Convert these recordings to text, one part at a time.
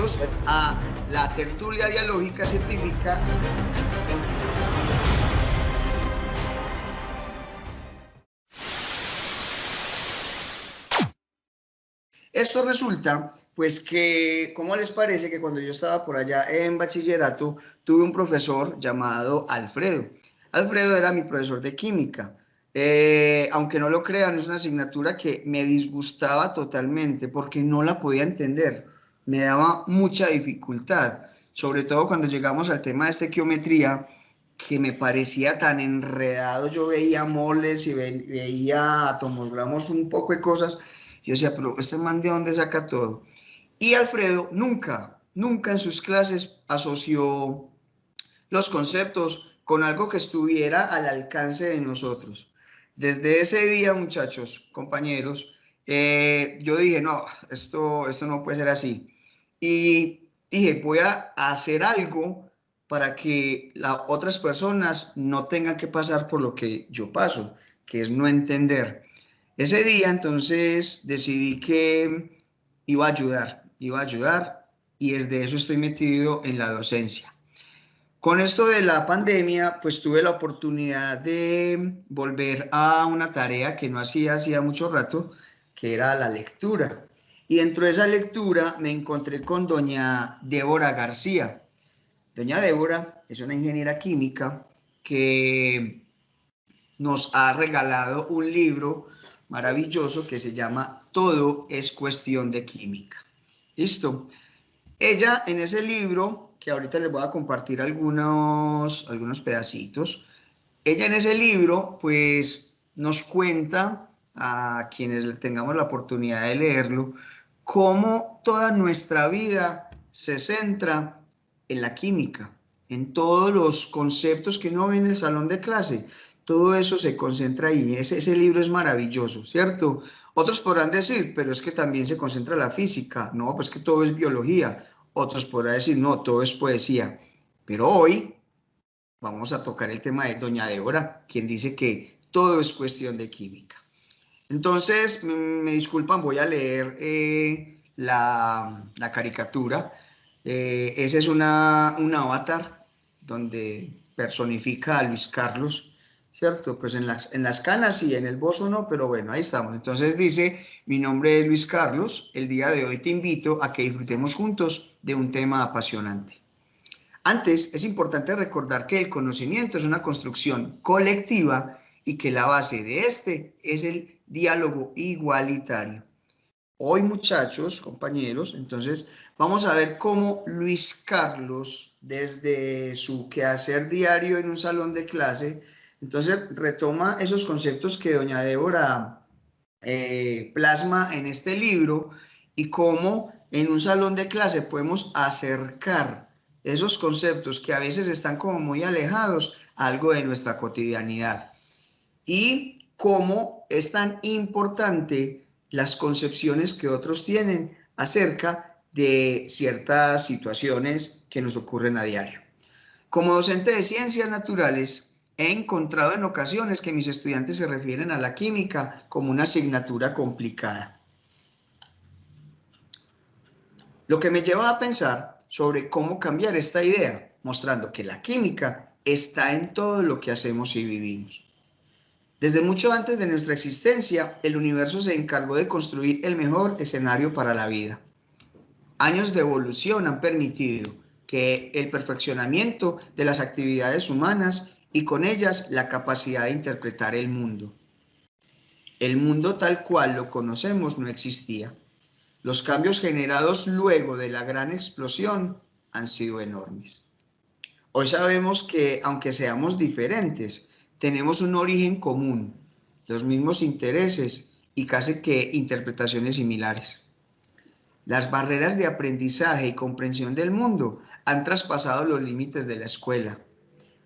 bienvenidos a la tertulia dialógica científica. Esto resulta, pues que, ¿cómo les parece que cuando yo estaba por allá en bachillerato, tuve un profesor llamado Alfredo? Alfredo era mi profesor de química. Aunque no lo crean, es una asignatura que me disgustaba totalmente porque no la podía entender. Me daba mucha dificultad, sobre todo cuando llegamos al tema de estequiometría, que me parecía tan enredado. Yo veía moles y veía atomogramos, un poco de cosas. Yo decía, pero este man, ¿de dónde saca todo? Y Alfredo nunca en sus clases asoció los conceptos con algo que estuviera al alcance de nosotros. Desde ese día, muchachos, compañeros, yo dije, no, esto no puede ser así. Y dije, voy a hacer algo para que las otras personas no tengan que pasar por lo que yo paso, que es no entender. Ese día, entonces, decidí que iba a ayudar, y desde eso estoy metido en la docencia. Con esto de la pandemia, pues tuve la oportunidad de volver a una tarea que no hacía mucho rato, que era la lectura. Y dentro de esa lectura me encontré con doña Débora García. Doña Débora es una ingeniera química que nos ha regalado un libro maravilloso que se llama Todo es cuestión de química. ¿Listo? Ella en ese libro, que ahorita les voy a compartir algunos pedacitos, ella en ese libro pues nos cuenta a quienes tengamos la oportunidad de leerlo, cómo toda nuestra vida se centra en la química, en todos los conceptos que uno ve en el salón de clase. Todo eso se concentra ahí. Ese libro es maravilloso, ¿cierto? Otros podrán decir, pero es que también se concentra la física. No, pues que todo es biología. Otros podrán decir, no, todo es poesía. Pero hoy vamos a tocar el tema de doña Débora, quien dice que todo es cuestión de química. Entonces, me disculpan, voy a leer la caricatura. Ese es un avatar donde personifica a Luis Carlos, ¿cierto? Pues en las canas y en el bozo no, pero bueno, ahí estamos. Entonces dice, mi nombre es Luis Carlos, el día de hoy te invito a que disfrutemos juntos de un tema apasionante. Antes, es importante recordar que el conocimiento es una construcción colectiva y que la base de este es el diálogo igualitario. Hoy, muchachos, compañeros, entonces vamos a ver cómo Luis Carlos, desde su quehacer diario en un salón de clase, entonces retoma esos conceptos que doña Débora plasma en este libro, y cómo en un salón de clase podemos acercar esos conceptos que a veces están como muy alejados a algo de nuestra cotidianidad, y cómo es tan importante las concepciones que otros tienen acerca de ciertas situaciones que nos ocurren a diario. Como docente de ciencias naturales, he encontrado en ocasiones que mis estudiantes se refieren a la química como una asignatura complicada, lo que me lleva a pensar sobre cómo cambiar esta idea, mostrando que la química está en todo lo que hacemos y vivimos. Desde mucho antes de nuestra existencia, el universo se encargó de construir el mejor escenario para la vida. Años de evolución han permitido que el perfeccionamiento de las actividades humanas y con ellas la capacidad de interpretar el mundo. El mundo tal cual lo conocemos no existía. Los cambios generados luego de la gran explosión han sido enormes. Hoy sabemos que, aunque seamos diferentes, tenemos un origen común, los mismos intereses y casi que interpretaciones similares. Las barreras de aprendizaje y comprensión del mundo han traspasado los límites de la escuela.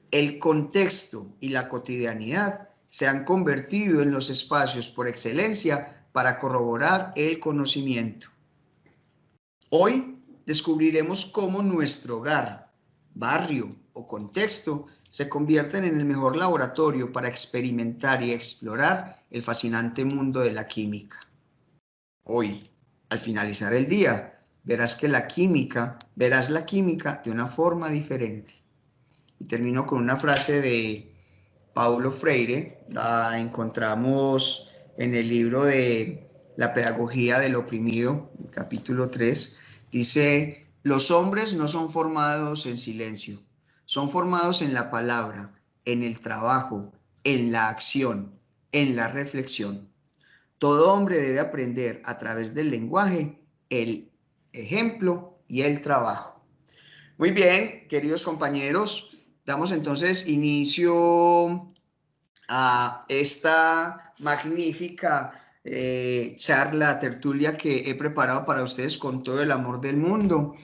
El contexto y la cotidianidad se han convertido en los espacios por excelencia para corroborar el conocimiento. Hoy descubriremos cómo nuestro hogar, barrio o contexto se convierten en el mejor laboratorio para experimentar y explorar el fascinante mundo de la química. Hoy, al finalizar el día, verás la química de una forma diferente. Y termino con una frase de Paulo Freire, la encontramos en el libro de La pedagogía del oprimido, capítulo 3, dice, los hombres no son formados en silencio, son formados en la palabra, en el trabajo, en la acción, en la reflexión. Todo hombre debe aprender a través del lenguaje, el ejemplo y el trabajo. Muy bien, queridos compañeros, damos entonces inicio a esta magnífica charla, tertulia que he preparado para ustedes con todo el amor del mundo.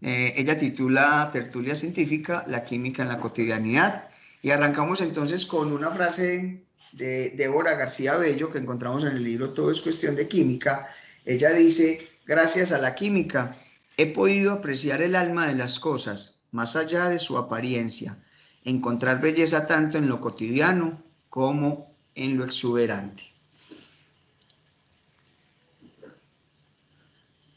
Ella titula Tertulia Científica, la química en la cotidianidad. Y arrancamos entonces con una frase de Débora García Bello que encontramos en el libro Todo es cuestión de química. Ella dice, gracias a la química he podido apreciar el alma de las cosas, más allá de su apariencia, encontrar belleza tanto en lo cotidiano como en lo exuberante.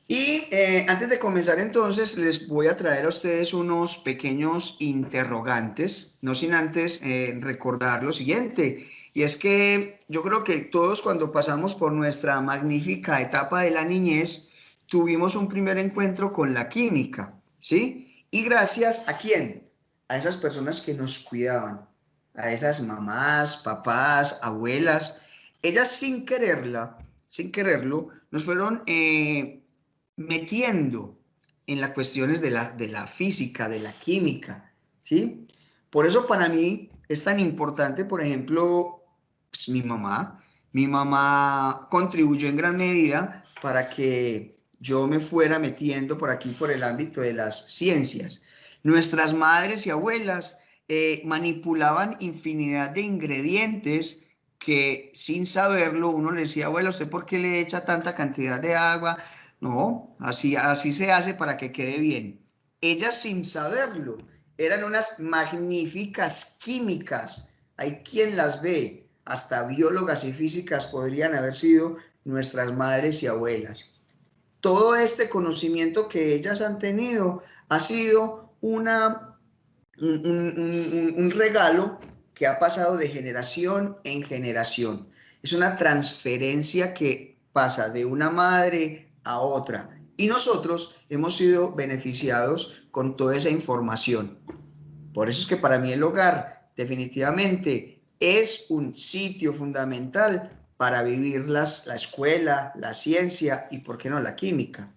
Y antes de comenzar entonces les voy a traer a ustedes unos pequeños interrogantes, no sin antes recordar lo siguiente, y es que yo creo que todos cuando pasamos por nuestra magnífica etapa de la niñez, tuvimos un primer encuentro con la química, ¿sí? Y gracias ¿a quién? A esas personas que nos cuidaban, a esas mamás, papás, abuelas, ellas sin quererlo, nos fueron metiendo en las cuestiones de la física, de la química, ¿sí? Por eso para mí es tan importante, por ejemplo, pues, mi mamá. Mi mamá contribuyó en gran medida para que yo me fuera metiendo por aquí, por el ámbito de las ciencias. Nuestras madres y abuelas manipulaban infinidad de ingredientes que sin saberlo uno le decía, abuela, ¿usted por qué le echa tanta cantidad de agua? No, así se hace para que quede bien. Ellas sin saberlo, eran unas magníficas químicas. Hay quien las ve, hasta biólogas y físicas podrían haber sido nuestras madres y abuelas. Todo este conocimiento que ellas han tenido ha sido un regalo que ha pasado de generación en generación. Es una transferencia que pasa de una madre a otra. Y nosotros hemos sido beneficiados con toda esa información. Por eso es que para mí el hogar definitivamente es un sitio fundamental para vivir la escuela, la ciencia y, ¿por qué no, la química?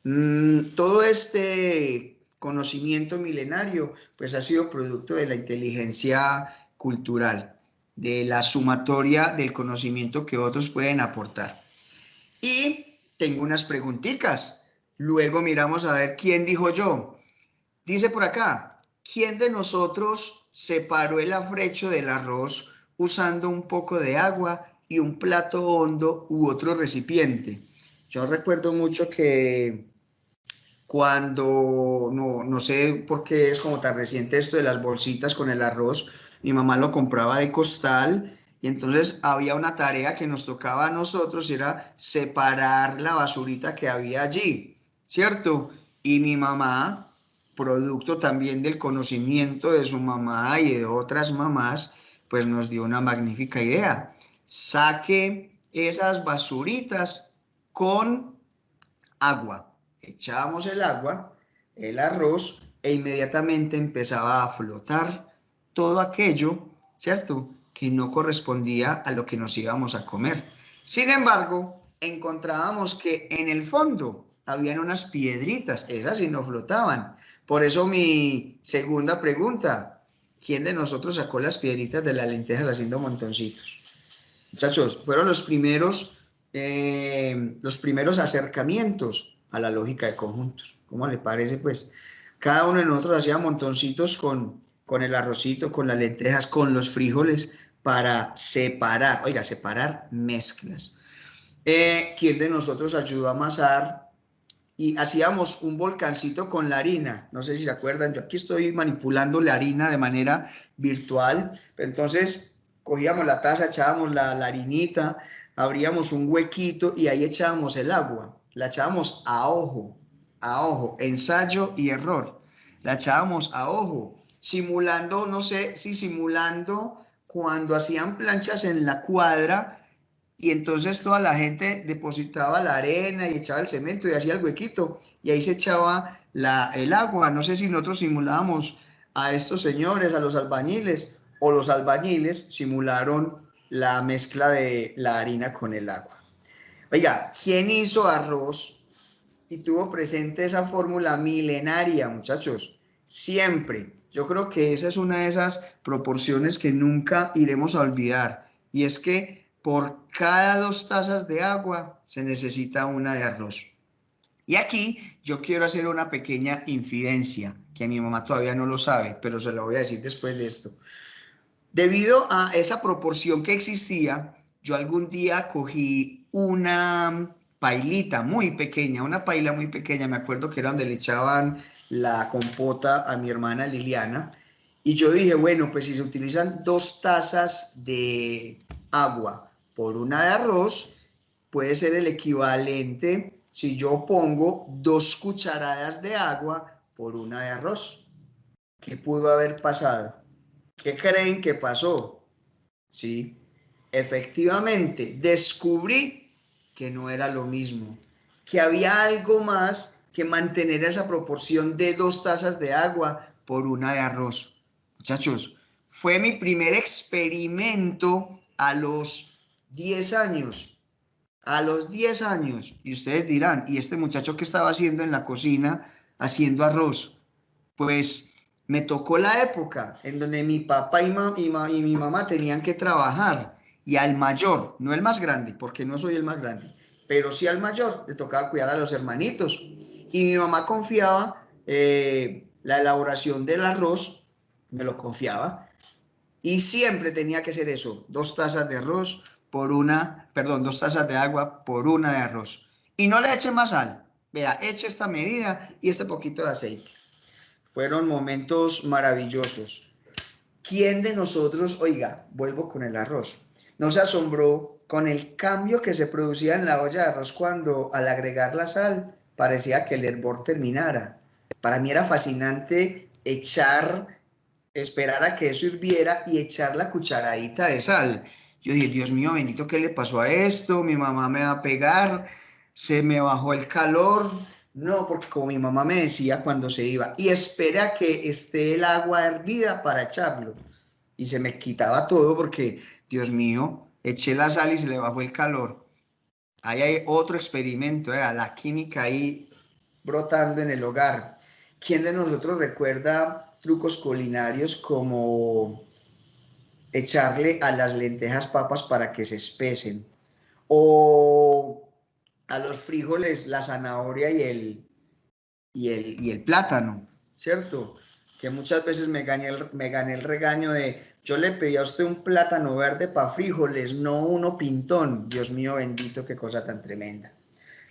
Todo este conocimiento milenario pues ha sido producto de la inteligencia cultural, de la sumatoria del conocimiento que otros pueden aportar. Y tengo unas preguntitas. Luego miramos a ver quién dijo yo. Dice por acá, ¿quién de nosotros separó el afrecho del arroz usando un poco de agua y un plato hondo u otro recipiente? Yo recuerdo mucho que cuando, no sé por qué es como tan reciente esto de las bolsitas con el arroz, mi mamá lo compraba de costal y entonces había una tarea que nos tocaba a nosotros y era separar la basurita que había allí, ¿cierto? Y mi mamá, producto también del conocimiento de su mamá y de otras mamás, pues nos dio una magnífica idea. Saque esas basuritas con agua. Echábamos el agua, el arroz, e inmediatamente empezaba a flotar todo aquello, ¿cierto?, que no correspondía a lo que nos íbamos a comer. Sin embargo, encontrábamos que en el fondo habían unas piedritas, esas sí no flotaban. Por eso mi segunda pregunta, ¿quién de nosotros sacó las piedritas de las lentejas haciendo montoncitos? Muchachos, fueron los primeros acercamientos a la lógica de conjuntos. ¿Cómo le parece, pues? Cada uno de nosotros hacía montoncitos con el arrocito, con las lentejas, con los frijoles, para separar, oiga, separar mezclas. ¿Quién de nosotros ayudó a amasar? Y hacíamos un volcancito con la harina. No sé si se acuerdan, yo aquí estoy manipulando la harina de manera virtual. Entonces, cogíamos la taza, echábamos la harinita, abríamos un huequito y ahí echábamos el agua. La echábamos a ojo, a ojo, ensayo y error. La echábamos a ojo, simulando, no sé si simulando cuando hacían planchas en la cuadra y entonces toda la gente depositaba la arena y echaba el cemento y hacía el huequito y ahí se echaba el agua. No sé si nosotros simulábamos a estos señores, a los albañiles, o los albañiles simularon la mezcla de la harina con el agua. Oiga, ¿quién hizo arroz y tuvo presente esa fórmula milenaria, muchachos? Siempre. Yo creo que esa es una de esas proporciones que nunca iremos a olvidar. Y es que por cada 2 tazas de agua se necesita una de arroz. Y aquí yo quiero hacer una pequeña infidencia, que mi mamá todavía no lo sabe, pero se lo voy a decir después de esto. Debido a esa proporción que existía, yo algún día cogí una pailita muy pequeña, una paila muy pequeña, me acuerdo que era donde le echaban la compota a mi hermana Liliana, y yo dije, bueno, pues si se utilizan 2 tazas de agua por una de arroz, puede ser el equivalente si yo pongo 2 cucharadas de agua por una de arroz. ¿Qué pudo haber pasado? ¿Qué creen que pasó? Sí, efectivamente, descubrí que no era lo mismo, que había algo más que mantener esa proporción de 2 tazas de agua por una de arroz. Muchachos, fue mi primer experimento a los 10 años. A los 10 años. Y ustedes dirán, ¿y este muchacho qué estaba haciendo en la cocina haciendo arroz? Pues me tocó la época en donde mi papá y mi mamá tenían que trabajar y al mayor, no el más grande, porque no soy el más grande, pero sí al mayor, le tocaba cuidar a los hermanitos. Y mi mamá confiaba la elaboración del arroz, me lo confiaba, y siempre tenía que ser eso, 2 tazas de arroz por una, perdón, 2 tazas de agua por una de arroz. Y no le eche más sal, vea, eche esta medida y este poquito de aceite. Fueron momentos maravillosos. ¿Quién de nosotros, oiga, vuelvo con el arroz, no se asombró con el cambio que se producía en la olla de arroz cuando al agregar la sal parecía que el hervor terminara? Para mí era fascinante esperar a que eso hirviera y echar la cucharadita de sal. Yo dije, Dios mío, bendito, ¿qué le pasó a esto? Mi mamá me va a pegar, se me bajó el calor. No, porque como mi mamá me decía cuando se iba, y espera que esté el agua hervida para echarlo. Y se me quitaba todo porque, Dios mío, eché la sal y se le bajó el calor. Ahí hay otro experimento, la química ahí brotando en el hogar. ¿Quién de nosotros recuerda trucos culinarios como echarle a las lentejas papas para que se espesen? O a los frijoles la zanahoria y el plátano, ¿cierto? Que muchas veces me gané el regaño de, yo le pedí a usted un plátano verde para frijoles, no uno pintón. Dios mío bendito, qué cosa tan tremenda.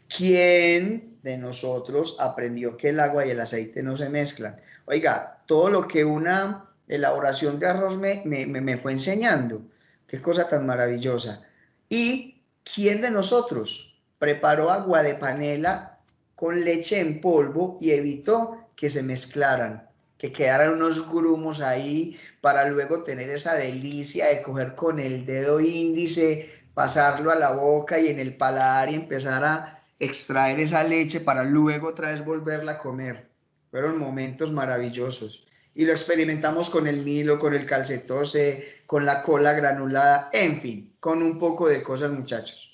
¿Quién de nosotros aprendió que el agua y el aceite no se mezclan? Oiga, todo lo que una elaboración de arroz me fue enseñando. Qué cosa tan maravillosa. ¿Y quién de nosotros preparó agua de panela con leche en polvo y evitó que se mezclaran, que quedaran unos grumos ahí para luego tener esa delicia de coger con el dedo índice, pasarlo a la boca y en el paladar y empezar a extraer esa leche para luego otra vez volverla a comer? Fueron momentos maravillosos. Y lo experimentamos con el Milo, con el calcetose, con la cola granulada, en fin, con un poco de cosas, muchachos.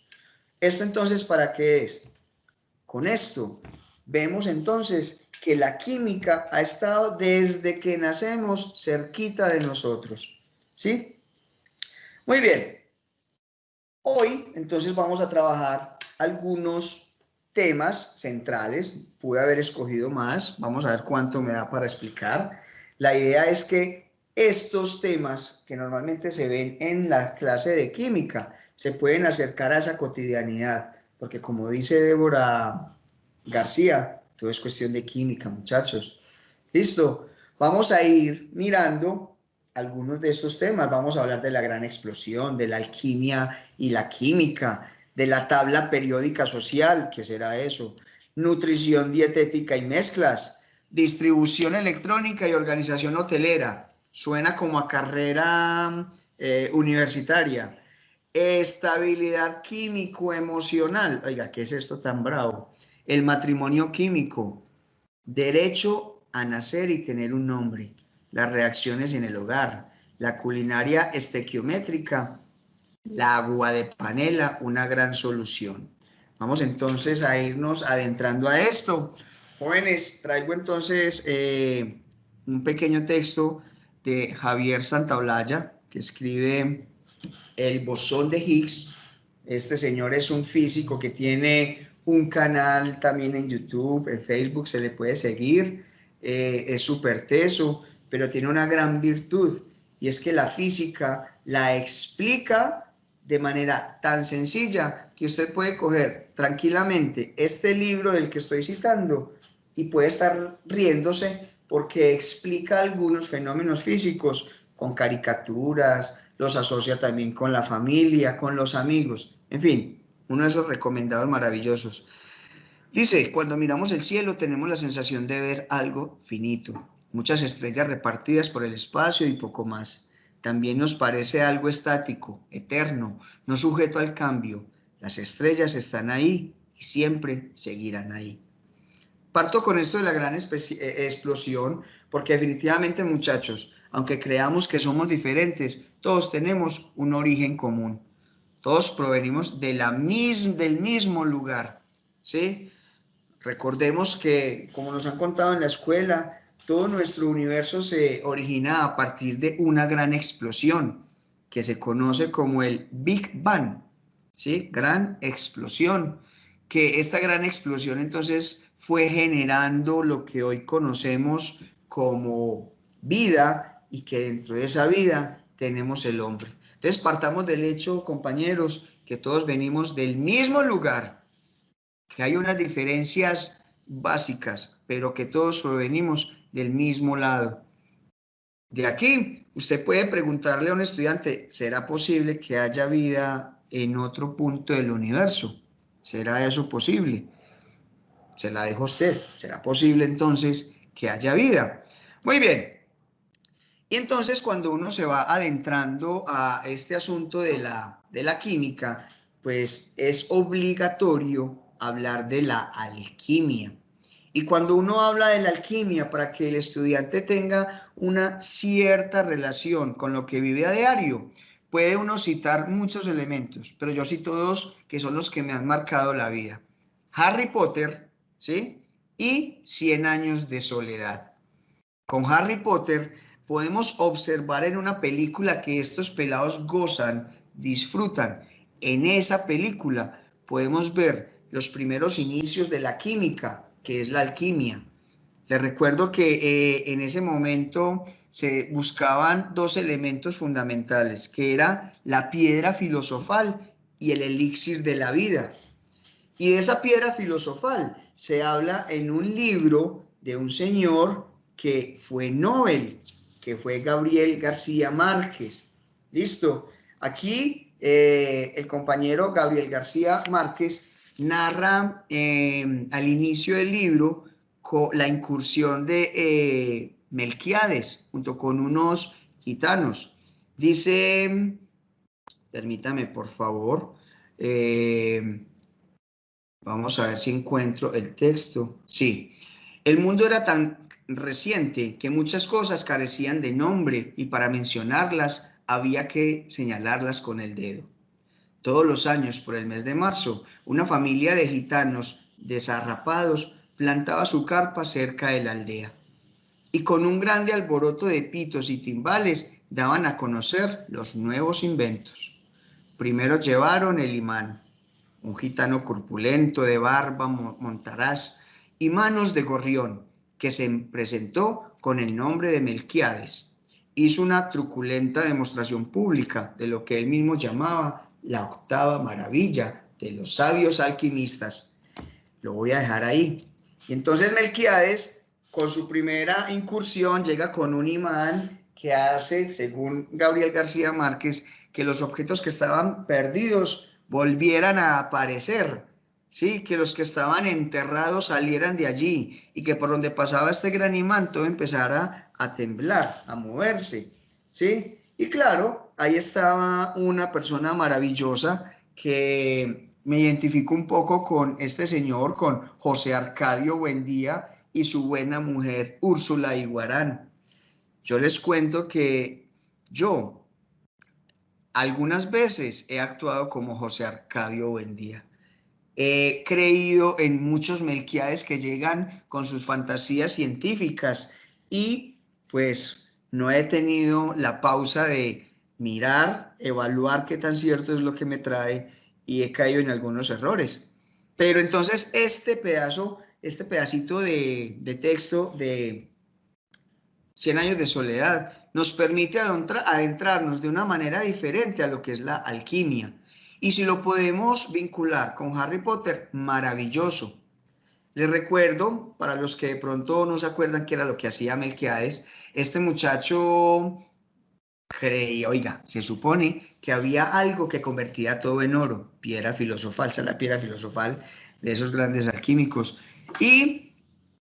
¿Esto entonces para qué es? Con esto vemos entonces que la química ha estado desde que nacemos cerquita de nosotros. ¿Sí? Muy bien. Hoy entonces vamos a trabajar algunos temas centrales. Pude haber escogido más. Vamos a ver cuánto me da para explicar. La idea es que estos temas que normalmente se ven en la clase de química se pueden acercar a esa cotidianidad. Porque como dice Débora García, todo es cuestión de química, muchachos. ¿Listo? Vamos a ir mirando algunos de estos temas. Vamos a hablar de la gran explosión, de la alquimia y la química, de la tabla periódica social, ¿qué será eso? nutrición dietética y mezclas, distribución electrónica y organización hotelera. Suena como a carrera universitaria. Estabilidad químico-emocional. Oiga, ¿qué es esto tan bravo? El matrimonio químico. Derecho a nacer y tener un nombre. Las reacciones en el hogar. La culinaria estequiométrica. La agua de panela, una gran solución. Vamos entonces a irnos adentrando a esto. Jóvenes, traigo entonces un pequeño texto de Javier Santaolalla, que escribe El bosón de Higgs. Este señor es un físico que tiene un canal también en YouTube, en Facebook, se le puede seguir. Es súper teso, pero tiene una gran virtud, y es que la física la explica de manera tan sencilla que usted puede coger tranquilamente este libro del que estoy citando y puede estar riéndose porque explica algunos fenómenos físicos con caricaturas, los asocia también con la familia, con los amigos, en fin, uno de esos recomendados maravillosos. Dice, cuando miramos el cielo tenemos la sensación de ver algo finito, muchas estrellas repartidas por el espacio y poco más. También nos parece algo estático, eterno, no sujeto al cambio. Las estrellas están ahí y siempre seguirán ahí. Parto con esto de la gran explosión, porque definitivamente, muchachos, aunque creamos que somos diferentes, todos tenemos un origen común. Todos provenimos de del mismo lugar, ¿sí? Recordemos que, como nos han contado en la escuela, todo nuestro universo se origina a partir de una gran explosión, que se conoce como el Big Bang, ¿sí? Gran explosión, que esta gran explosión entonces fue generando lo que hoy conocemos como vida, y que dentro de esa vida tenemos el hombre. Entonces partamos del hecho, compañeros, que todos venimos del mismo lugar, que hay unas diferencias básicas, pero que todos provenimos del mismo lado. De aquí, usted puede preguntarle a un estudiante, ¿será posible que haya vida en otro punto del universo? ¿Será eso posible? Se la dejo a usted. ¿Será posible entonces que haya vida? Muy bien. Y entonces cuando uno se va adentrando a este asunto de la química, pues es obligatorio hablar de la alquimia. Y cuando uno habla de la alquimia, para que el estudiante tenga una cierta relación con lo que vive a diario, puede uno citar muchos elementos, pero yo cito dos que son los que me han marcado la vida. Harry Potter, ¿sí? Y 100 años de soledad. Con Harry Potter podemos observar en una película que estos pelados gozan, disfrutan. En esa película podemos ver los primeros inicios de la química, que es la alquimia. Les recuerdo que en ese momento se buscaban dos elementos fundamentales, que era la piedra filosofal y el elixir de la vida. Y de esa piedra filosofal se habla en un libro de un señor que fue Nobel, que fue Gabriel García Márquez. ¿Listo? Aquí el compañero Gabriel García Márquez narra al inicio del libro la incursión de Melquíades junto con unos gitanos. Dice, permítame por favor, vamos a ver si encuentro el texto. Sí, el mundo era tan reciente que muchas cosas carecían de nombre y para mencionarlas había que señalarlas con el dedo. Todos los años, por el mes de marzo, una familia de gitanos desarrapados plantaba su carpa cerca de la aldea y con un grande alboroto de pitos y timbales daban a conocer los nuevos inventos. Primero llevaron el imán, un gitano corpulento de barba montaraz y manos de gorrión, que se presentó con el nombre de Melquíades. Hizo una truculenta demostración pública de lo que él mismo llamaba la octava maravilla de los sabios alquimistas. Lo voy a dejar ahí. Y entonces Melquíades, con su primera incursión, llega con un imán que hace, según Gabriel García Márquez, que los objetos que estaban perdidos volvieran a aparecer. ¿sí? Que los que estaban enterrados salieran de allí y que por donde pasaba este gran imán todo empezara a temblar, a moverse, ¿sí? Y claro, ahí estaba una persona maravillosa que me identifico un poco con este señor, con José Arcadio Buendía y su buena mujer Úrsula Iguarán. Yo les cuento que yo algunas veces he actuado como José Arcadio Buendía. He creído en muchos Melquiades que llegan con sus fantasías científicas y pues no he tenido la pausa de mirar, evaluar qué tan cierto es lo que me trae y he caído en algunos errores. Pero entonces este pedacito de texto de 100 años de soledad nos permite adentrarnos de una manera diferente a lo que es la alquimia. Y si lo podemos vincular con Harry Potter, maravilloso. Les recuerdo, para los que de pronto no se acuerdan qué era lo que hacía Melquiades, este muchacho creía, oiga, se supone que había algo que convertía todo en oro, piedra filosofal, esa es la piedra filosofal de esos grandes alquímicos. Y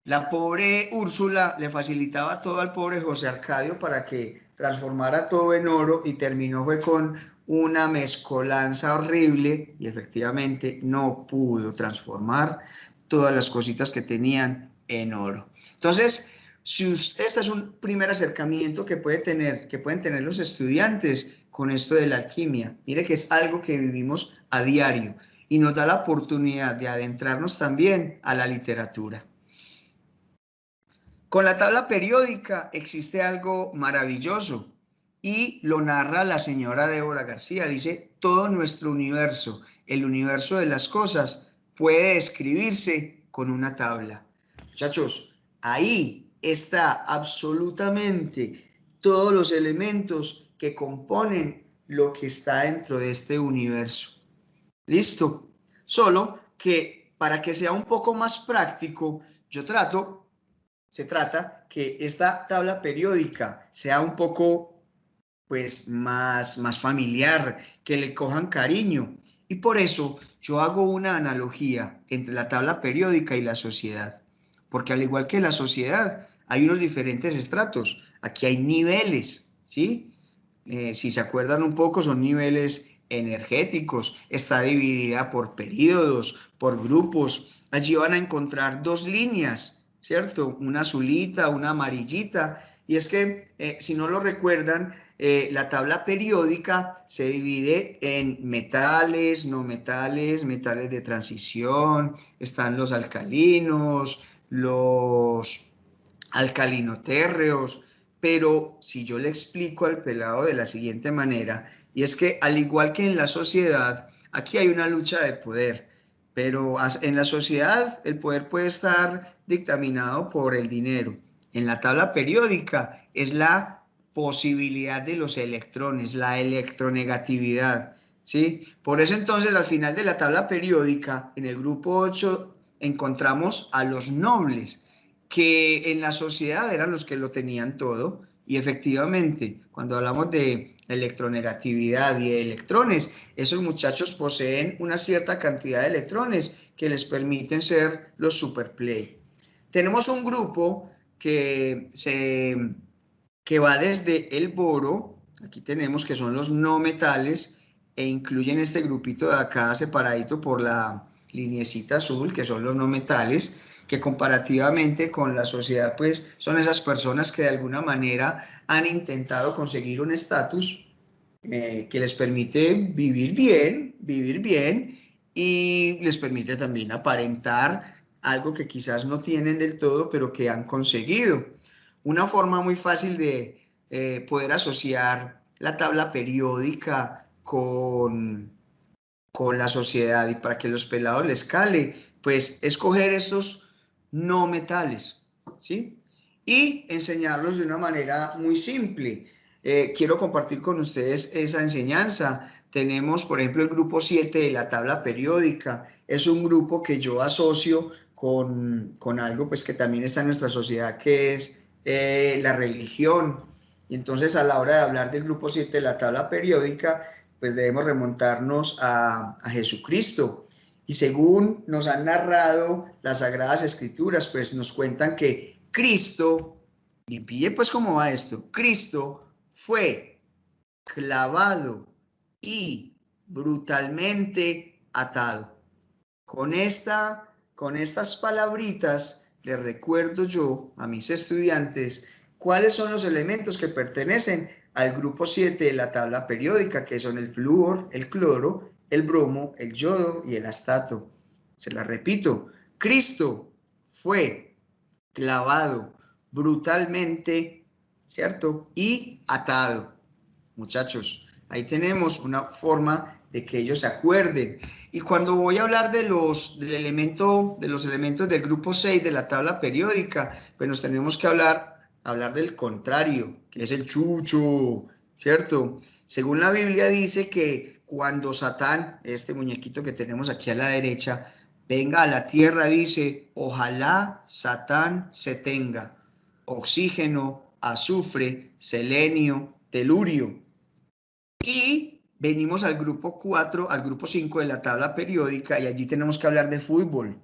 la pobre Úrsula le facilitaba todo al pobre José Arcadio para que transformara todo en oro y terminó fue con una mezcolanza horrible y efectivamente no pudo transformar todas las cositas que tenían en oro. Entonces, si usted, este es un primer acercamiento que pueden tener los estudiantes con esto de la alquimia. Mire que es algo que vivimos a diario y nos da la oportunidad de adentrarnos también a la literatura. Con la tabla periódica existe algo maravilloso y lo narra la señora Débora García. Dice, todo nuestro universo, el universo de las cosas, puede describirse con una tabla. Muchachos, ahí está absolutamente todos los elementos que componen lo que está dentro de este universo. ¿Listo? Solo que para que sea un poco más práctico, se trata que esta tabla periódica sea un poco pues más familiar, que le cojan cariño. Y por eso yo hago una analogía entre la tabla periódica y la sociedad. Porque al igual que la sociedad, hay unos diferentes estratos. Aquí hay niveles, ¿sí? Si se acuerdan un poco, son niveles energéticos. Está dividida por periodos, por grupos. Allí van a encontrar dos líneas, ¿cierto? Una azulita, una amarillita. Y es que, si no lo recuerdan, la tabla periódica se divide en metales, no metales, metales de transición, están los alcalinos, los alcalinotérreos, pero si yo le explico al pelado de la siguiente manera, y es que al igual que en la sociedad, aquí hay una lucha de poder, pero en la sociedad el poder puede estar dictaminado por el dinero. En la tabla periódica es la posibilidad de los electrones, la electronegatividad, ¿sí? Por eso entonces al final de la tabla periódica, en el grupo 8, encontramos a los nobles, que en la sociedad eran los que lo tenían todo, y efectivamente, cuando hablamos de electronegatividad y de electrones, esos muchachos poseen una cierta cantidad de electrones que les permiten ser los superplay. Tenemos un grupo que va desde el boro, aquí tenemos que son los no metales, e incluyen este grupito de acá separadito por la lineecita azul, que son los no metales, que comparativamente con la sociedad, pues son esas personas que de alguna manera han intentado conseguir un estatus que les permite vivir bien y les permite también aparentar algo que quizás no tienen del todo, pero que han conseguido. Una forma muy fácil de poder asociar la tabla periódica con la sociedad y para que los pelados les cale, pues escoger estos no metales, ¿sí? Y enseñarlos de una manera muy simple. Quiero compartir con ustedes esa enseñanza. Tenemos, por ejemplo, el grupo 7 de la tabla periódica. Es un grupo que yo asocio con algo pues, que también está en nuestra sociedad, que es la religión. Y entonces, a la hora de hablar del grupo 7 de la tabla periódica, pues debemos remontarnos a Jesucristo. Y según nos han narrado las Sagradas Escrituras, pues nos cuentan que Cristo, y pille pues cómo va esto, Cristo fue clavado y brutalmente atado. Con estas palabritas les recuerdo yo a mis estudiantes cuáles son los elementos que pertenecen al grupo 7 de la tabla periódica, que son el flúor, el cloro, el bromo, el yodo y el astato. Se la repito, Cristo fue clavado brutalmente, ¿cierto? Y atado. Muchachos, ahí tenemos una forma de que ellos se acuerden. Y cuando voy a hablar de los elementos del grupo 6 de la tabla periódica, pues nos tenemos que hablar del contrario, que es el chucho, ¿cierto? Según la Biblia dice que cuando Satán, este muñequito que tenemos aquí a la derecha, venga a la tierra, dice, ojalá Satán se tenga oxígeno, azufre, selenio, telurio. Y venimos al grupo 4, al grupo 5 de la tabla periódica, y allí tenemos que hablar de fútbol.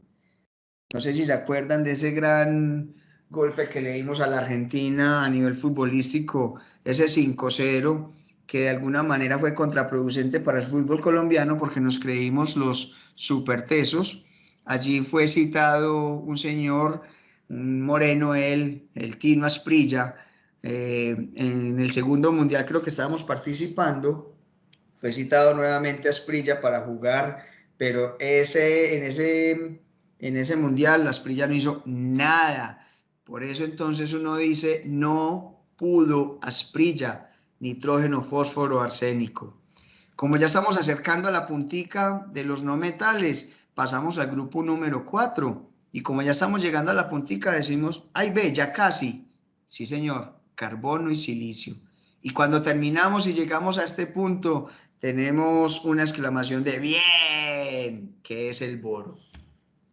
No sé si se acuerdan de ese gran golpe que le dimos a la Argentina a nivel futbolístico, ese 5-0, que de alguna manera fue contraproducente para el fútbol colombiano porque nos creímos los supertesos. Allí fue citado un señor, un moreno, el Tino Asprilla, en el segundo mundial creo que estábamos participando, fue citado nuevamente Asprilla para jugar, pero en ese mundial Asprilla no hizo nada. Por eso entonces uno dice, no pudo Asprilla, nitrógeno, fósforo, arsénico. Como ya estamos acercando a la puntica de los no metales, pasamos al grupo número 4. Y como ya estamos llegando a la puntica, decimos, ay ve, ya casi. Sí, señor, carbono y silicio. Y cuando terminamos y llegamos a este punto, tenemos una exclamación de bien, que es el boro.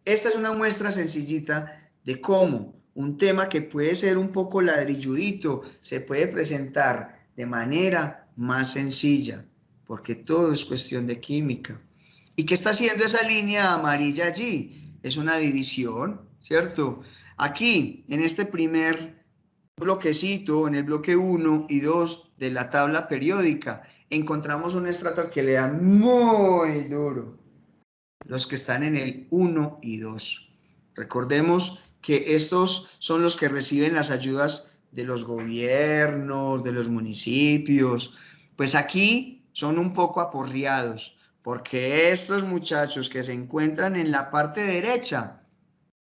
Esta es una muestra sencillita de cómo un tema que puede ser un poco ladrilludito se puede presentar de manera más sencilla, porque todo es cuestión de química. ¿Y qué está haciendo esa línea amarilla allí? Es una división, ¿cierto? Aquí, en este primer bloquecito, en el bloque 1 y 2 de la tabla periódica, encontramos un estrato al que le dan muy duro los que están en el 1 y 2. Recordemos que estos son los que reciben las ayudas de los gobiernos, de los municipios. Pues aquí son un poco aporreados, porque estos muchachos que se encuentran en la parte derecha,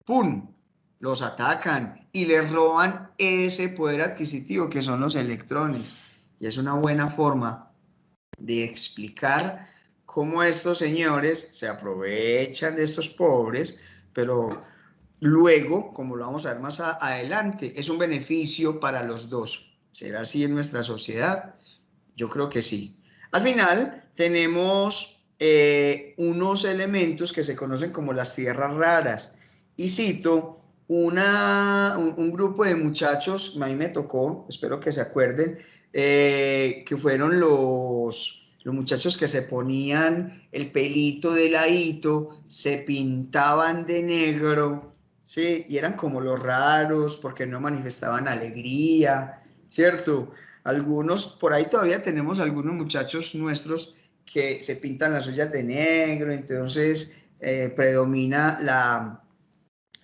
¡pum!, los atacan y les roban ese poder adquisitivo que son los electrones. Y es una buena forma de explicar cómo estos señores se aprovechan de estos pobres, pero luego, como lo vamos a ver más adelante, es un beneficio para los dos. ¿Será así en nuestra sociedad? Yo creo que sí. Al final tenemos unos elementos que se conocen como las tierras raras. Y cito un grupo de muchachos, a mí me tocó, espero que se acuerden, que fueron los muchachos que se ponían el pelito de ladito, se pintaban de negro, ¿sí? Y eran como los raros porque no manifestaban alegría, ¿cierto? Algunos, por ahí todavía tenemos algunos muchachos nuestros que se pintan las uñas de negro, entonces predomina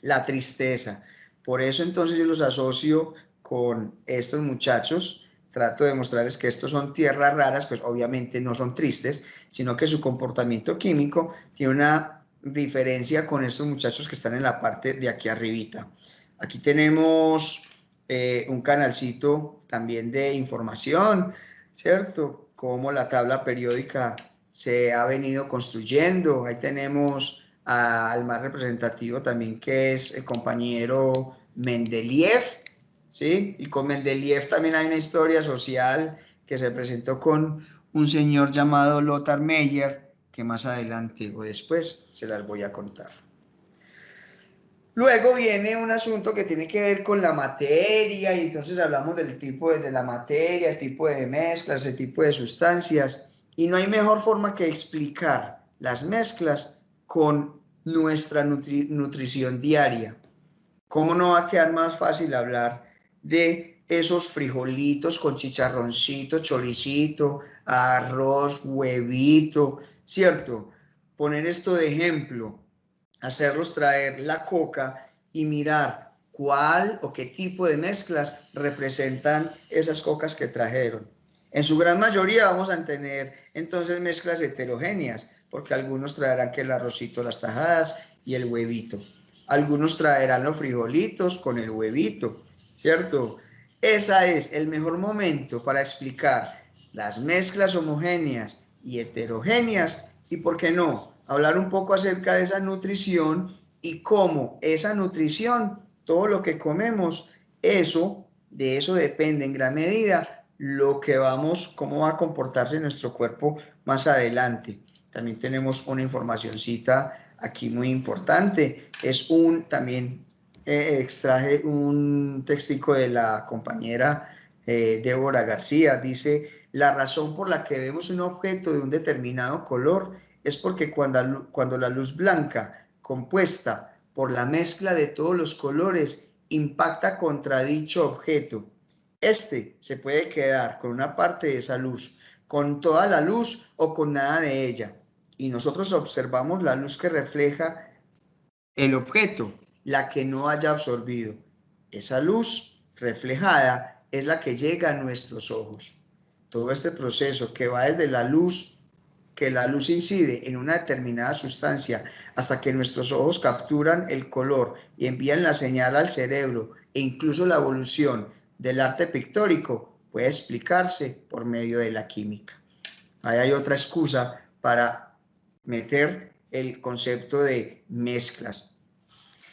la tristeza. Por eso entonces yo los asocio con estos muchachos, trato de mostrarles que estos son tierras raras, pues obviamente no son tristes, sino que su comportamiento químico tiene una diferencia con estos muchachos que están en la parte de aquí arribita. Aquí tenemos un canalcito también de información, ¿cierto? Cómo la tabla periódica se ha venido construyendo. Ahí tenemos al más representativo también, que es el compañero Mendeleev, ¿sí? Y con Mendeleev también hay una historia social que se presentó con un señor llamado Lothar Meyer, que más adelante o después se las voy a contar. Luego viene un asunto que tiene que ver con la materia, y entonces hablamos del tipo de la materia, el tipo de mezclas, el tipo de sustancias, y no hay mejor forma que explicar las mezclas con nuestra nutrición diaria. ¿Cómo no va a quedar más fácil hablar de esos frijolitos con chicharroncito, choricito, arroz, huevito, ¿cierto? Poner esto de ejemplo, hacerlos traer la coca y mirar cuál o qué tipo de mezclas representan esas cocas que trajeron. En su gran mayoría vamos a tener entonces mezclas heterogéneas, porque algunos traerán que el arrocito, las tajadas y el huevito. Algunos traerán los frijolitos con el huevito, ¿cierto? Ese es el mejor momento para explicar las mezclas homogéneas y heterogéneas y, ¿por qué no?, hablar un poco acerca de esa nutrición y cómo esa nutrición, todo lo que comemos, de eso depende en gran medida lo que cómo va a comportarse nuestro cuerpo más adelante. También tenemos una informacioncita aquí muy importante. También extraje un textico de la compañera Débora García. Dice: la razón por la que vemos un objeto de un determinado color es porque cuando la luz blanca, compuesta por la mezcla de todos los colores, impacta contra dicho objeto, se puede quedar con una parte de esa luz, con toda la luz o con nada de ella. Y nosotros observamos la luz que refleja el objeto, la que no haya absorbido. Esa luz reflejada es la que llega a nuestros ojos. Todo este proceso que va desde la luz, que la luz incide en una determinada sustancia hasta que nuestros ojos capturan el color y envían la señal al cerebro, e incluso la evolución del arte pictórico puede explicarse por medio de la química. Ahí hay otra excusa para meter el concepto de mezclas.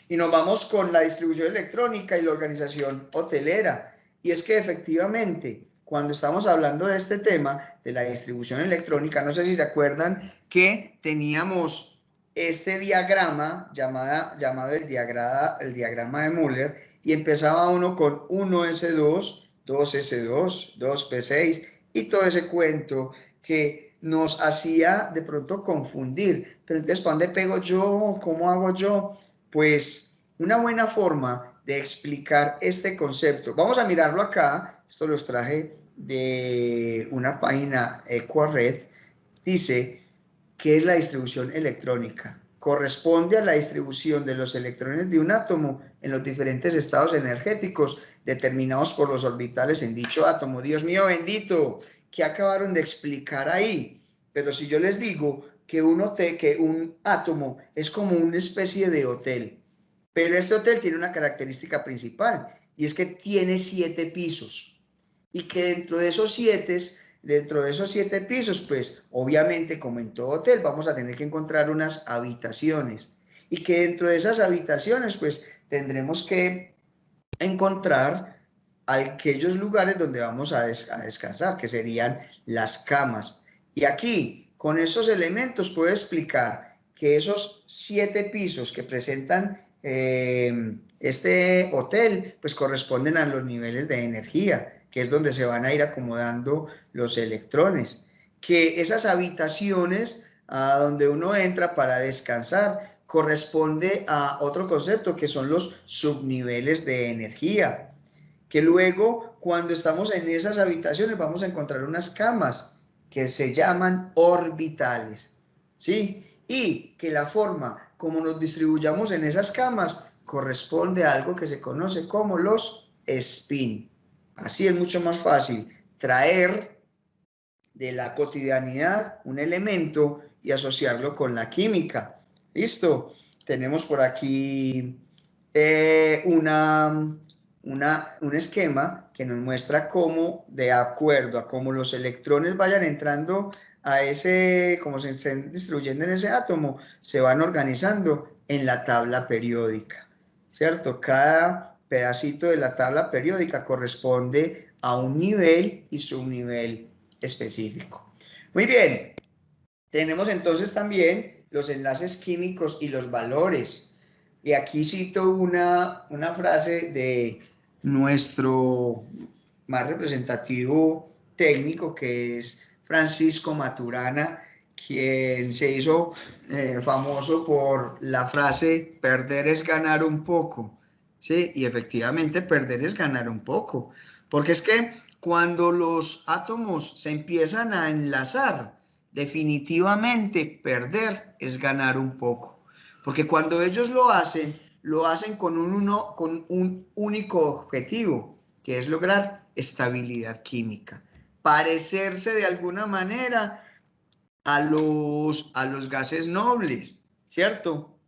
Y nos vamos con la distribución electrónica y la organización hotelera. Y es que efectivamente, cuando estamos hablando de este tema, de la distribución electrónica, no sé si se acuerdan que teníamos este diagrama llamado el diagrama de Müller, y empezaba uno con 1s2, 2s2, 2p6 y todo ese cuento que nos hacía de pronto confundir. Pero entonces, ¿para dónde pego yo? ¿Cómo hago yo? Pues una buena forma de explicar este concepto, vamos a mirarlo acá, esto los traje de una página EquaRed, dice que es la distribución electrónica. Corresponde a la distribución de los electrones de un átomo en los diferentes estados energéticos determinados por los orbitales en dicho átomo. Dios mío bendito, ¿qué acabaron de explicar ahí? Pero si yo les digo que un átomo es como una especie de hotel, pero este hotel tiene una característica principal, y es que tiene 7 pisos, y que dentro de esos 7 pisos, pues obviamente, como en todo hotel, vamos a tener que encontrar unas habitaciones, y que dentro de esas habitaciones, pues tendremos que encontrar aquellos lugares donde vamos a descansar, que serían las camas. Y aquí, con esos elementos, puedo explicar que esos 7 pisos que presentan este hotel, pues corresponden a los niveles de energía, que es donde se van a ir acomodando los electrones. Que esas habitaciones a donde uno entra para descansar corresponde a otro concepto, que son los subniveles de energía. Que luego, cuando estamos en esas habitaciones, vamos a encontrar unas camas que se llaman orbitales, ¿sí? Y que la forma como nos distribuyamos en esas camas corresponde a algo que se conoce como los spin. Así es mucho más fácil traer de la cotidianidad un elemento y asociarlo con la química. ¿Listo? Tenemos por aquí un esquema que nos muestra cómo, de acuerdo a cómo los electrones vayan entrando a como se estén distribuyendo en ese átomo, se van organizando en la tabla periódica, ¿cierto? Cada pedacito de la tabla periódica corresponde a un nivel y subnivel específico. Muy bien, tenemos entonces también los enlaces químicos y los valores. Y aquí cito una frase de nuestro más representativo técnico, que es Francisco Maturana, quien se hizo famoso por la frase perder es ganar un poco, ¿sí? Y efectivamente perder es ganar un poco, porque es que cuando los átomos se empiezan a enlazar, definitivamente perder es ganar un poco, porque cuando ellos lo hacen con un único objetivo, que es lograr estabilidad química, parecerse de alguna manera a los gases nobles, ¿cierto?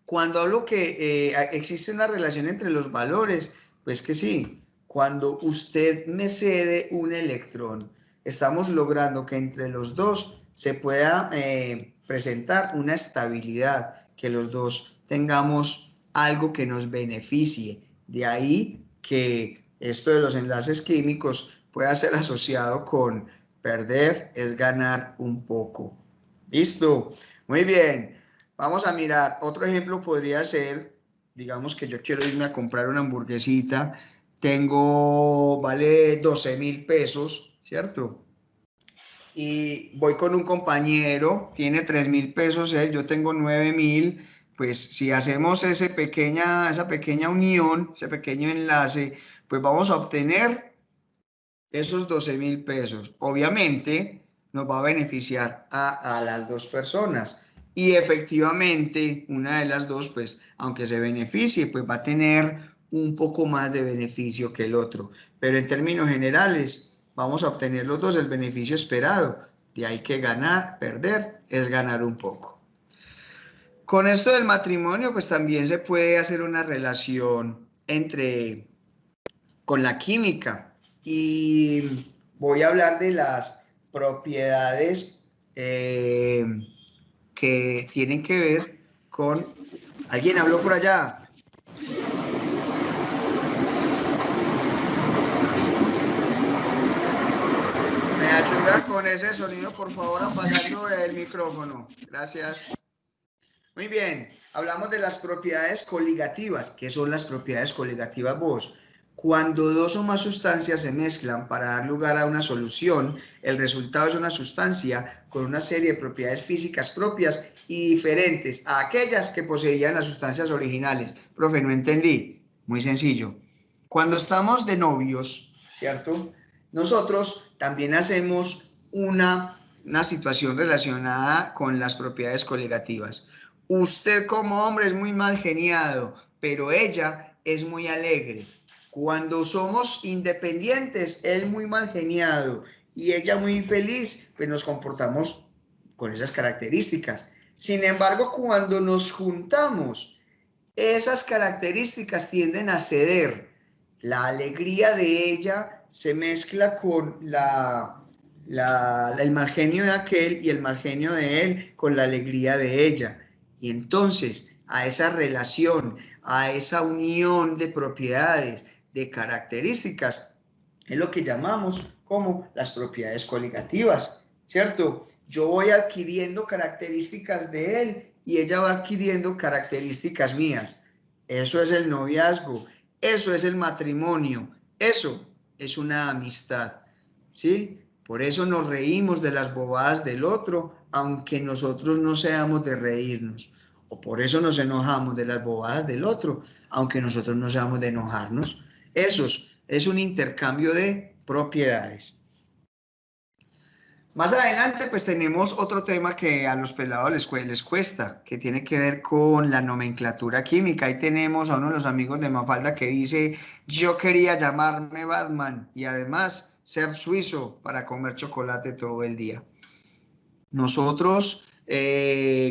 Cuando hablo que existe una relación entre los valores, pues que sí, cuando usted me cede un electrón, estamos logrando que entre los dos se pueda presentar una estabilidad, que los dos tengamos algo que nos beneficie. De ahí que esto de los enlaces químicos pueda ser asociado con perder es ganar un poco. ¿Listo? Muy bien. Vamos a mirar, otro ejemplo podría ser, digamos que yo quiero irme a comprar una hamburguesita, vale 12.000 pesos, ¿cierto? Y voy con un compañero, tiene 3.000 pesos, yo tengo 9.000, pues si hacemos esa pequeña unión, ese pequeño enlace, pues vamos a obtener esos 12.000 pesos. Obviamente nos va a beneficiar a las dos personas. Y efectivamente, una de las dos, pues, aunque se beneficie, pues va a tener un poco más de beneficio que el otro. Pero en términos generales, vamos a obtener los dos el beneficio esperado. De ahí que ganar, perder, es ganar un poco. Con esto del matrimonio, pues también se puede hacer una relación con la química. Y voy a hablar de las propiedades que tienen que ver con... ¿Alguien habló por allá? ¿Me ayuda con ese sonido, por favor, apagando el micrófono? Gracias. Muy bien, hablamos de las propiedades coligativas. ¿Qué son las propiedades coligativas vos? Cuando dos o más sustancias se mezclan para dar lugar a una solución, el resultado es una sustancia con una serie de propiedades físicas propias y diferentes a aquellas que poseían las sustancias originales. Profe, no entendí. Muy sencillo. Cuando estamos de novios, ¿cierto? Nosotros también hacemos una situación relacionada con las propiedades coligativas. Usted como hombre es muy mal geniado, pero ella es muy alegre. Cuando somos independientes, él muy mal geniado y ella muy feliz, pues nos comportamos con esas características. Sin embargo, cuando nos juntamos, esas características tienden a ceder. La alegría de ella se mezcla con el mal genio de aquel y el mal genio de él con la alegría de ella. Y entonces a esa relación, a esa unión de propiedades, de características, es lo que llamamos como las propiedades coligativas, ¿cierto? Yo voy adquiriendo características de él y ella va adquiriendo características mías. Eso es el noviazgo, eso es el matrimonio, eso es una amistad, ¿sí? Por eso nos reímos de las bobadas del otro, aunque nosotros no seamos de reírnos. O por eso nos enojamos de las bobadas del otro, aunque nosotros no seamos de enojarnos. Eso es un intercambio de propiedades. Más adelante, pues tenemos otro tema que a los pelados les cuesta, que tiene que ver con la nomenclatura química. Ahí tenemos a uno de los amigos de Mafalda que dice, yo quería llamarme Batman y además ser suizo para comer chocolate todo el día. Nosotros,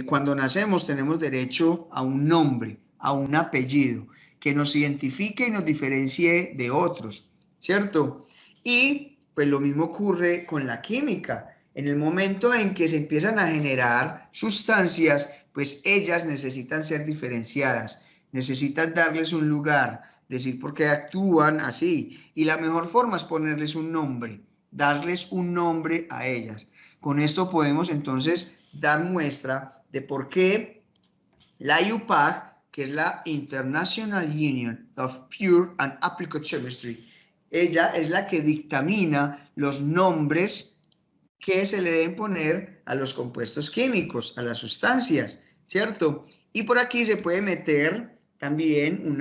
cuando nacemos, tenemos derecho a un nombre, a un apellido, que nos identifique y nos diferencie de otros, ¿cierto? Y pues lo mismo ocurre con la química. En el momento en que se empiezan a generar sustancias, pues ellas necesitan ser diferenciadas, necesitan darles un lugar, decir por qué actúan así. Y la mejor forma es ponerles un nombre, darles un nombre a ellas. Con esto podemos entonces dar muestra de por qué la IUPAC, que es la International Union of Pure and Applied Chemistry, ella es la que dictamina los nombres que se le deben poner a los compuestos químicos, a las sustancias, ¿cierto? Y por aquí se puede meter también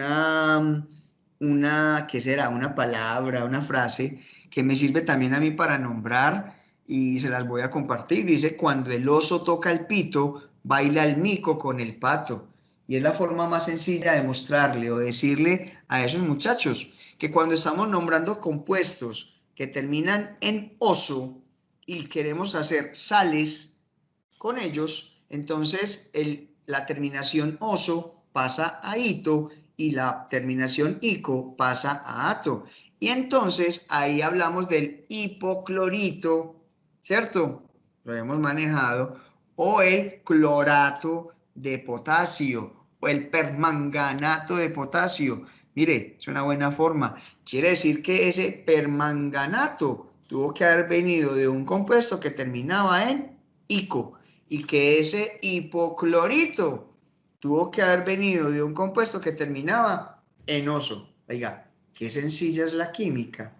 ¿qué será? Una palabra, una frase que me sirve también a mí para nombrar y se las voy a compartir. Dice, cuando el oso toca el pito, baila el mico con el pato. Y es la forma más sencilla de mostrarle o decirle a esos muchachos que cuando estamos nombrando compuestos que terminan en oso y queremos hacer sales con ellos, entonces la terminación oso pasa a ito y la terminación ico pasa a ato. Y entonces ahí hablamos del hipoclorito, ¿cierto? Lo hemos manejado. O el clorato de potasio o el permanganato de potasio. Mire, es una buena forma. Quiere decir que ese permanganato tuvo que haber venido de un compuesto que terminaba en ico y que ese hipoclorito tuvo que haber venido de un compuesto que terminaba en oso. Oiga, qué sencilla es la química.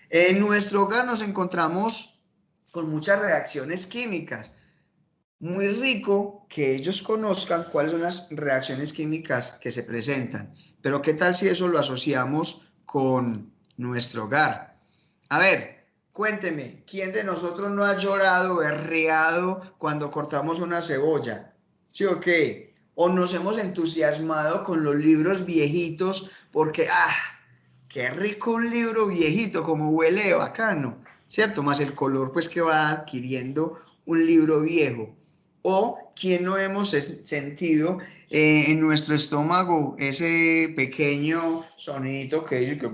En nuestro hogar nos encontramos con muchas reacciones químicas. Muy rico que ellos conozcan cuáles son las reacciones químicas que se presentan. Pero ¿qué tal si eso lo asociamos con nuestro hogar? A ver, cuénteme, ¿quién de nosotros no ha llorado, berreado cuando cortamos una cebolla? ¿Sí o qué? O nos hemos entusiasmado con los libros viejitos porque, qué rico un libro viejito, como huele de bacano, ¿cierto? Más el color pues que va adquiriendo un libro viejo. O quién no hemos sentido en nuestro estómago ese pequeño sonidito que dice que...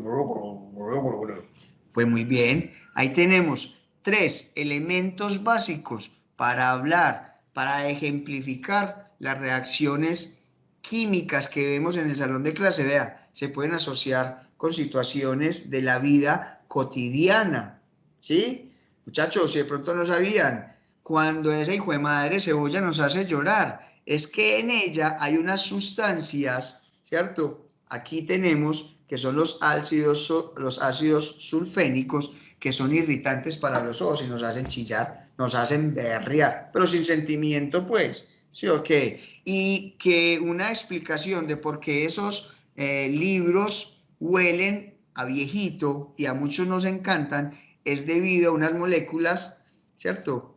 Pues muy bien, ahí tenemos 3 elementos básicos para hablar, para ejemplificar las reacciones químicas que vemos en el salón de clase. Vea, se pueden asociar con situaciones de la vida cotidiana, ¿sí? Muchachos, si de pronto no sabían, cuando esa hijo de madre cebolla nos hace llorar, es que en ella hay unas sustancias, ¿cierto? Aquí tenemos que son los ácidos sulfénicos, que son irritantes para los ojos y nos hacen chillar, nos hacen berrear, pero sin sentimiento, pues, ¿sí o qué? Y que una explicación de por qué esos libros huelen a viejito y a muchos nos encantan es debido a unas moléculas, ¿cierto?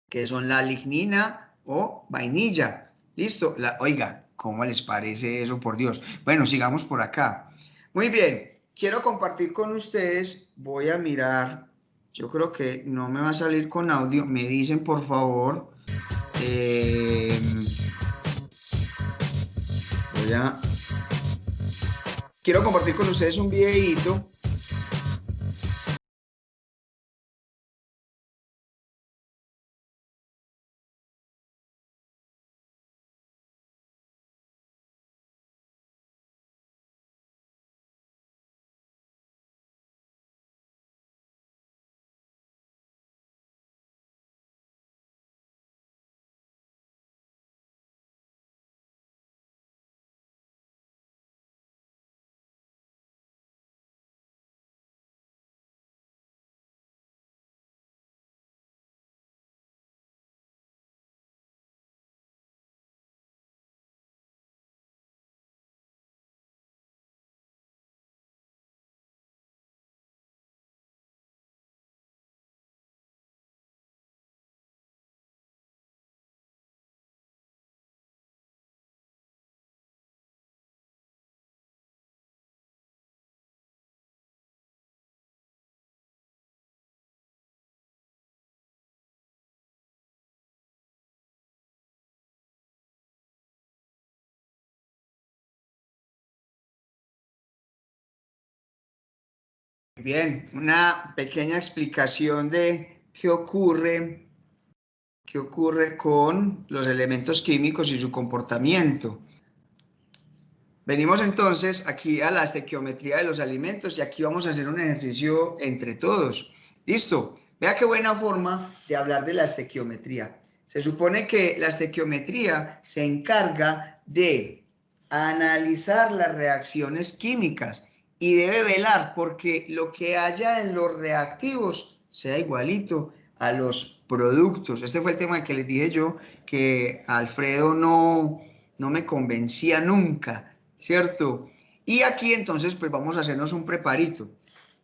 Que son la lignina o vainilla. ¿Listo? Oiga, ¿cómo les parece eso, por Dios? Bueno, sigamos por acá. Muy bien, quiero compartir con ustedes, voy a mirar, yo creo que no me va a salir con audio, me dicen por favor, quiero compartir con ustedes un videito. Bien, una pequeña explicación de qué ocurre con los elementos químicos y su comportamiento. Venimos entonces aquí a la estequiometría de los alimentos y aquí vamos a hacer un ejercicio entre todos. ¿Listo? Vea qué buena forma de hablar de la estequiometría. Se supone que la estequiometría se encarga de analizar las reacciones químicas y debe velar porque lo que haya en los reactivos sea igualito a los productos. Este fue el tema que les dije yo, que Alfredo no me convencía nunca, ¿cierto? Y aquí entonces pues vamos a hacernos un preparito.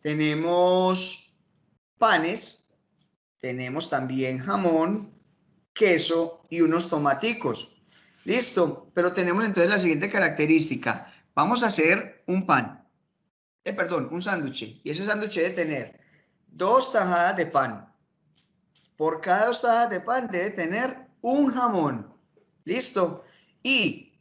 Tenemos panes, tenemos también jamón, queso y unos tomaticos. Listo, pero tenemos entonces la siguiente característica. Vamos a hacer un pan, perdón, un sándwich. Y ese sándwich debe tener 2 tajadas de pan. Por cada 2 tajadas de pan debe tener un jamón. Listo. Y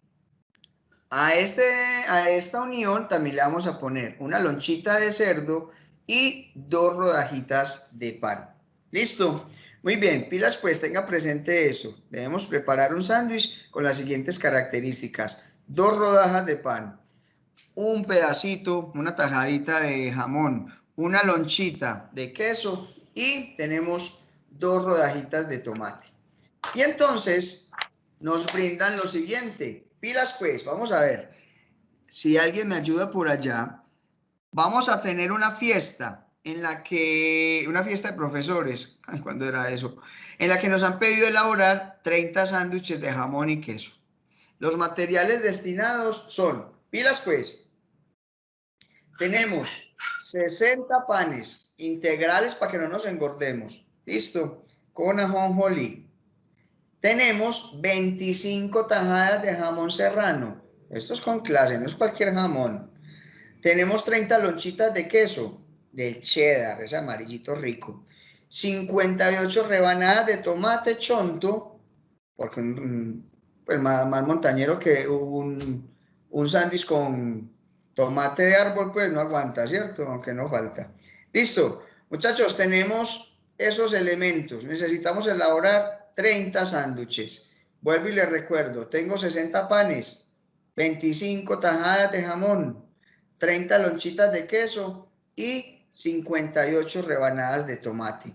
a esta unión también le vamos a poner una lonchita de cerdo y 2 rodajitas de pan. ¿Listo? Muy bien, pilas pues, tenga presente eso. Debemos preparar un sándwich con las siguientes características. 2 rodajas de pan, un pedacito, una tajadita de jamón, una lonchita de queso y tenemos 2 rodajitas de tomate. Y entonces nos brindan lo siguiente. Pilas pues, vamos a ver. Si alguien me ayuda por allá, vamos a tener una fiesta en la que, una fiesta de profesores, ay, ¿cuándo era eso? En la que nos han pedido elaborar 30 sándwiches de jamón y queso. Los materiales destinados son, pilas pues, tenemos 60 panes integrales para que no nos engordemos, listo, con ajonjolí. Tenemos 25 tajadas de jamón serrano, esto es con clase, no es cualquier jamón. Tenemos 30 lonchitas de queso, del cheddar, ese amarillito rico. 58 rebanadas de tomate chonto, porque pues más montañero que un sándwich con tomate de árbol, pues no aguanta, ¿cierto? Aunque no falta. Listo, muchachos, tenemos esos elementos. Necesitamos elaborar 30 sándwiches. Vuelvo y les recuerdo, tengo 60 panes, 25 tajadas de jamón, 30 lonchitas de queso y 58 rebanadas de tomate.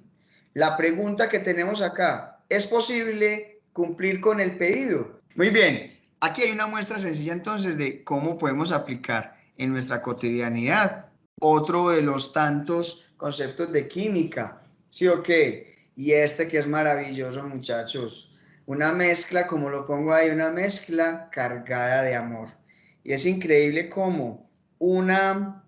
La pregunta que tenemos acá, ¿es posible cumplir con el pedido? Muy bien, aquí hay una muestra sencilla entonces de cómo podemos aplicar en nuestra cotidianidad otro de los tantos conceptos de química, ¿sí o qué? Y este que es maravilloso, muchachos, una mezcla, como lo pongo ahí, una mezcla cargada de amor. Y es increíble cómo una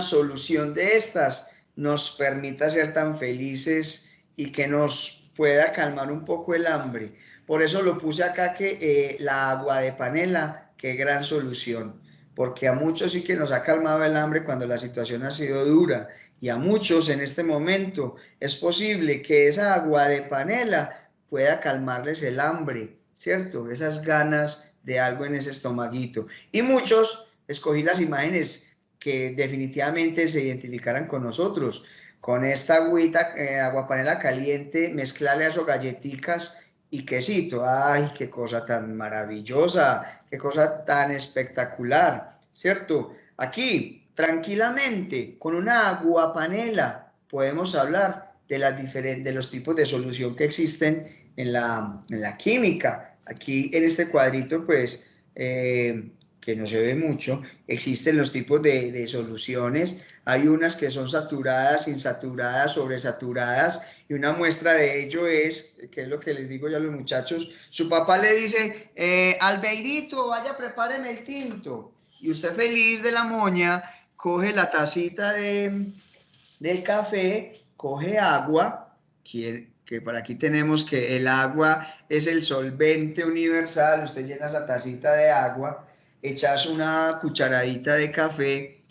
solución de estas nos permita ser tan felices y que nos pueda calmar un poco el hambre. Por eso lo puse acá que la agua de panela, qué gran solución, porque a muchos sí que nos ha calmado el hambre cuando la situación ha sido dura y a muchos en este momento es posible que esa agua de panela pueda calmarles el hambre, ¿cierto? Esas ganas de algo en ese estomaguito. Y muchos escogí las imágenes que definitivamente se identificaran con nosotros. Con esta agüita, agua panela caliente, mezclarle a eso galletitas y quesito. ¡Ay, qué cosa tan maravillosa! ¡Qué cosa tan espectacular! ¿Cierto? Aquí, tranquilamente, con una agua panela, podemos hablar de los tipos de solución que existen en la química. Aquí en este cuadrito, pues, que no se ve mucho, existen los tipos de soluciones. Hay unas que son saturadas, insaturadas, sobresaturadas, y una muestra de ello es, que es lo que les digo ya a los muchachos, su papá le dice, Albeirito, vaya, prepáreme el tinto, y usted feliz de la moña, coge la tacita del café, coge agua, que por aquí tenemos que el agua es el solvente universal, usted llena esa tacita de agua, echas una cucharadita de café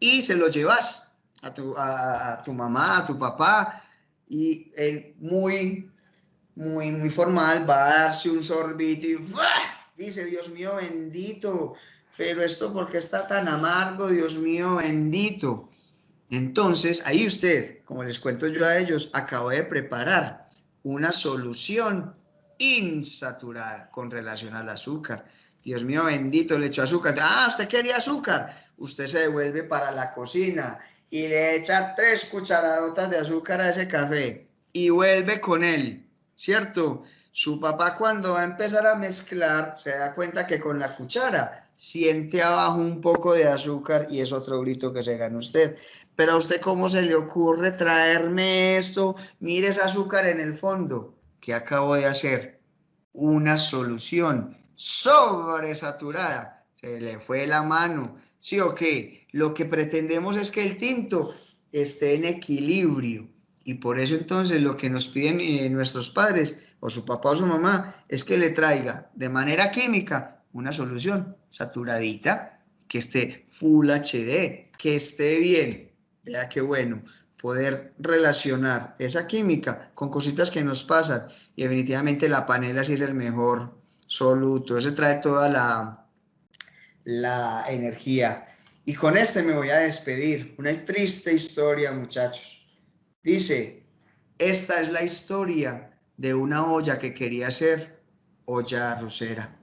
y se lo llevas a tu mamá, a tu papá, y él muy formal va a darse un sorbito y ¡buah! Dice, Dios mío bendito, pero esto ¿por qué está tan amargo? Dios mío bendito. Entonces, ahí usted, como les cuento yo a ellos, acabo de preparar una solución insaturada con relación al azúcar. Dios mío bendito, le echó azúcar. Ah, ¿usted quería azúcar? Usted se devuelve para la cocina y le echa 3 cucharadotas de azúcar a ese café y vuelve con él, ¿cierto? Su papá cuando va a empezar a mezclar se da cuenta que con la cuchara siente abajo un poco de azúcar y es otro grito que se gana usted. Pero a usted, ¿cómo se le ocurre traerme esto? Mire ese azúcar en el fondo. ¿Qué acabo de hacer? Una solución sobresaturada. Se le fue la mano. ¿Sí o qué? Lo que pretendemos es que el tinto esté en equilibrio. Y por eso entonces lo que nos piden nuestros padres o su papá o su mamá es que le traiga de manera química una solución saturadita, que esté Full HD, que esté bien. Vea qué bueno poder relacionar esa química con cositas que nos pasan y definitivamente la panela sí es el mejor soluto, ese trae toda la energía. Y con este me voy a despedir, una triste historia, muchachos. Dice, esta es la historia de una olla que quería ser olla arrocera,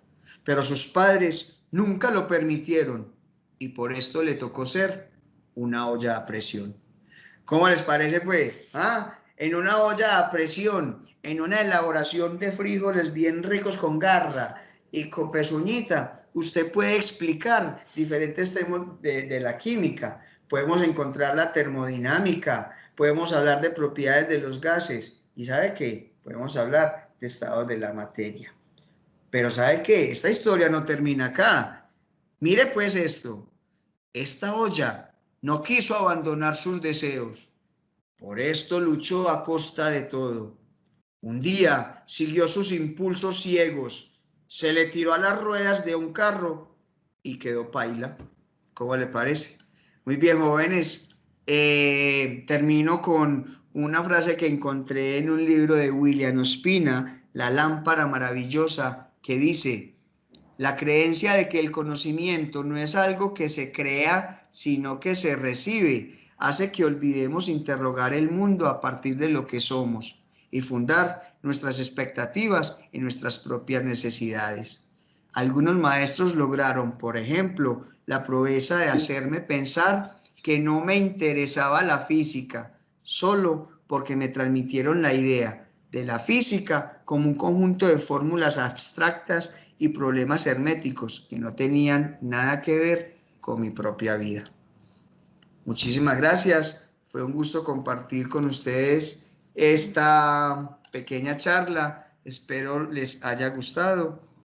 pero sus padres nunca lo permitieron y por esto le tocó ser una olla a presión. ¿Cómo les parece, pues? En una olla a presión, en una elaboración de frijoles bien ricos con garra y con pezuñita, usted puede explicar diferentes temas de la química. Podemos encontrar la termodinámica, podemos hablar de propiedades de los gases y ¿sabe qué? Podemos hablar de estados de la materia. Pero ¿sabe qué? Esta historia no termina acá. Mire pues esto. Esta olla no quiso abandonar sus deseos. Por esto luchó a costa de todo. Un día siguió sus impulsos ciegos, se le tiró a las ruedas de un carro y quedó paila. ¿Cómo le parece? Muy bien, jóvenes. Termino con una frase que encontré en un libro de William Ospina, La lámpara maravillosa, que dice: la creencia de que el conocimiento no es algo que se crea, sino que se recibe, hace que olvidemos interrogar el mundo a partir de lo que somos y fundar nuestras expectativas en nuestras propias necesidades. Algunos maestros lograron, por ejemplo, la proeza de hacerme pensar que no me interesaba la física, solo porque me transmitieron la idea de la física como un conjunto de fórmulas abstractas y problemas herméticos que no tenían nada que ver con mi propia vida. Muchísimas gracias. Fue un gusto compartir con ustedes esta pequeña charla. Espero les haya gustado